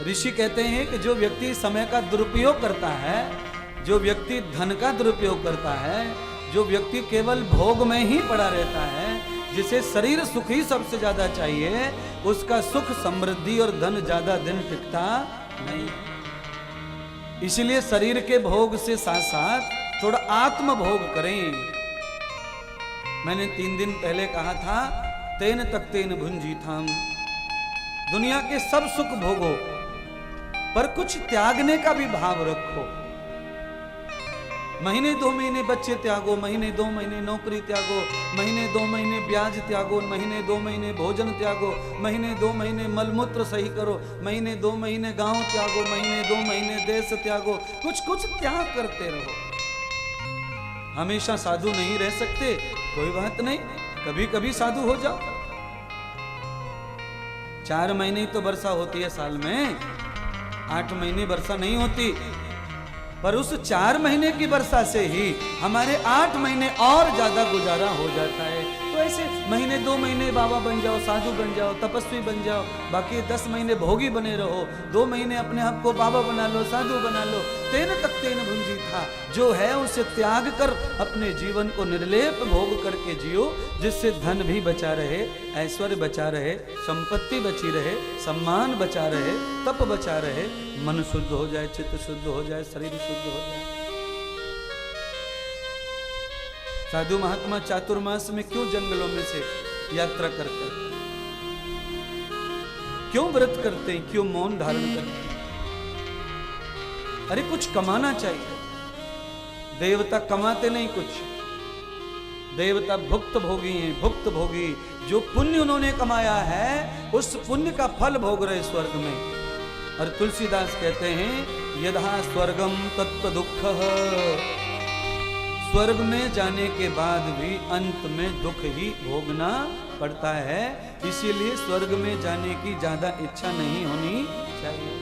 ऋषि कहते हैं कि जो व्यक्ति समय का दुरुपयोग करता है, जो व्यक्ति धन का दुरुपयोग करता है, जो व्यक्ति केवल भोग में ही पड़ा रहता है, जिसे शरीर सुख ही सबसे ज्यादा चाहिए, उसका सुख समृद्धि और धन ज्यादा दिन टिकता नहीं। इसलिए शरीर के भोग से साथ साथ थोड़ा आत्म भोग करें। मैंने 3 दिन पहले कहा था, तेन तक तेन भुंजी थाम, दुनिया के सब सुख भोगो पर कुछ त्यागने का भी भाव रखो। महीने 2 महीने बच्चे त्यागो, महीने 2 महीने नौकरी त्यागो, महीने 2 महीने ब्याज त्यागो, महीने 2 महीने भोजन त्यागो, महीने 2 महीने मलमूत्र सही करो, महीने 2 महीने गांव त्यागो, महीने 2 महीने देश त्यागो। कुछ कुछ त्याग करते रहो। हमेशा साधु नहीं रह सकते, कोई बात नहीं, कभी कभी साधु हो जाओ। 4 महीने ही तो वर्षा होती है साल में, 8 महीने वर्षा नहीं होती। पर उस 4 महीने की वर्षा से ही हमारे 8 महीने और ज्यादा गुजारा हो जाता है। तो ऐसे महीने 2 महीने बाबा बन जाओ, साधु बन जाओ, तपस्वी बन जाओ, बाकी 10 महीने भोगी बने रहो, 2 महीने अपने आप को बाबा बना लो, साधु बना लो। तेन तक तेन भुंजी था, जो है उसे त्याग कर अपने जीवन को निर्लेप भोग करके जियो, जिससे धन भी बचा रहे, ऐश्वर्य बचा रहे, संपत्ति बची रहे, सम्मान बचा रहे, तप बचा रहे, मन शुद्ध हो जाए, चित्त शुद्ध हो जाए, शरीर शुद्ध हो जाए। साधु महात्मा चातुर्मास में क्यों जंगलों में से यात्रा करते हैं, क्यों व्रत करते हैं, क्यों मौन धारण करते हैं? अरे कुछ कमाना चाहिए। देवता कमाते नहीं कुछ, देवता भुक्त भोगी हैं, भुक्त भोगी। जो पुण्य उन्होंने कमाया है उस पुण्य का फल भोग रहे स्वर्ग में। और तुलसीदास कहते हैं, यदा स्वर्गम तत्व दुख, स्वर्ग में जाने के बाद भी अंत में दुख ही भोगना पड़ता है। इसीलिए स्वर्ग में जाने की ज्यादा इच्छा नहीं होनी चाहिए।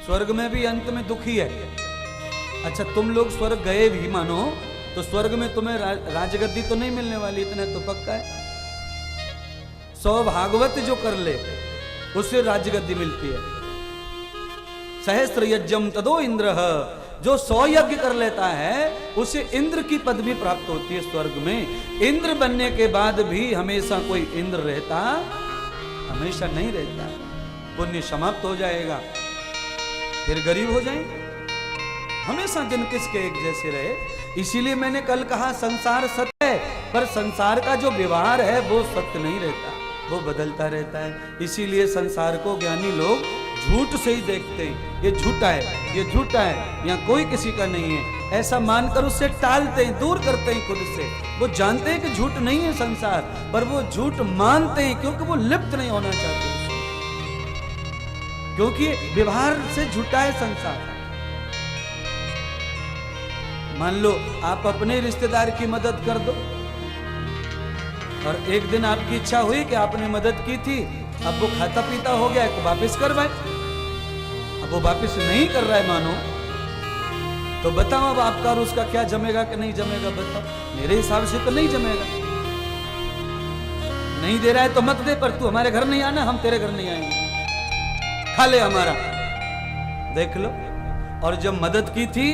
स्वर्ग में भी अंत में दुख ही है। अच्छा, तुम लोग स्वर्ग गए भी मानो तो स्वर्ग में तुम्हें राजगद्दी तो नहीं मिलने वाली, इतना तो पक्का है। 100 भागवत जो कर ले उससे राजगद्दी मिलती है। सहस्त्र यज्ञम तदो इंद्र, जो 100 यज्ञ कर लेता है उसे इंद्र की पदवी प्राप्त होती है स्वर्ग में। इंद्र बनने के बाद भी हमेशा कोई इंद्र रहता हमेशा नहीं रहता। पुण्य समाप्त हो जाएगा, फिर गरीब हो जाएंगे। हमेशा दिन किसके एक जैसे रहे। इसीलिए मैंने कल कहा, संसार सत्य है, पर संसार का जो व्यवहार है वो सत्य नहीं रहता, वो बदलता रहता है। इसीलिए संसार को ज्ञानी लोग झूठ से ही देखते हैं। ये झूठा है, ये झूठा है, यहाँ कोई किसी का नहीं है, ऐसा मानकर उससे टालते हैं, दूर करते हैं खुद से। वो जानते हैं कि झूठ नहीं है संसार, पर वो झूठ मानते हैं क्योंकि वो लिप्त नहीं होना चाहते, क्योंकि व्यवहार से झूठा है संसार। मान लो आप अपने रिश्तेदार की मदद कर दो और एक दिन आपकी इच्छा हुई कि आपने मदद की थी, अब वो खाता पीता हो गया है तो वापिस करवाए। अब वो वापिस नहीं कर रहा है मानो, तो बताओ अब आपका और उसका क्या जमेगा कि नहीं जमेगा? बताओ। मेरे हिसाब से तो नहीं जमेगा। नहीं दे रहा है तो मत दे, पर तू हमारे घर नहीं आना, हम तेरे घर नहीं आएंगे, खा ले हमारा। देख लो। और जब मदद की थी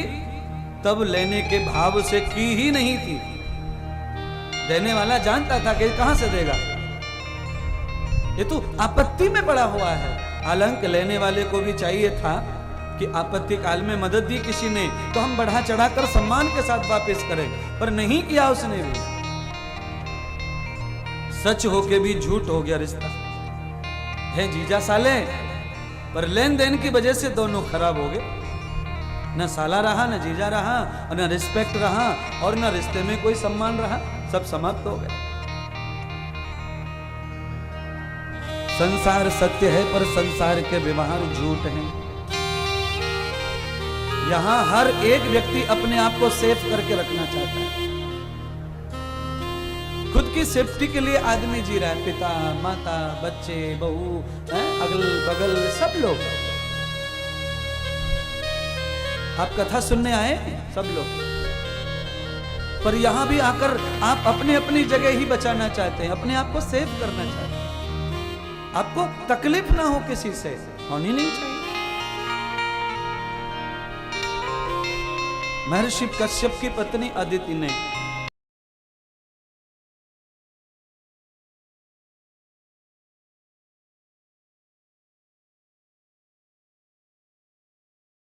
तब लेने के भाव से की ही नहीं थी। देने वाला जानता था कि कहां से देगा, ये तो आपत्ति में पड़ा हुआ है। हालांकि लेने वाले को भी चाहिए था कि आपत्ति काल में मदद दी किसी ने तो हम बढ़ा चढ़ाकर सम्मान के साथ वापस करें, पर नहीं किया उसने भी। सच होके भी झूठ हो गया रिश्ता है जीजा साले, पर लेन देन की वजह से दोनों खराब हो गए। न साला रहा, न जीजा रहा, और न रिस्पेक्ट रहा, और न रिश्ते में कोई सम्मान रहा, सब समाप्त हो गए। संसार सत्य है पर संसार के व्यवहार झूठ हैं। यहां हर एक व्यक्ति अपने आप को सेफ करके रखना चाहता है। खुद की सेफ्टी के लिए आदमी जी रहा है, पिता माता बच्चे बहू अगल बगल सब लोग। आप कथा सुनने आए सब लोग, पर यहां भी आकर आप अपने अपनी जगह ही बचाना चाहते हैं, अपने आप को सेव करना चाहते हैं। आपको तकलीफ ना हो किसी से, होनी नहीं चाहिए। महर्षि कश्यप की पत्नी अदिति ने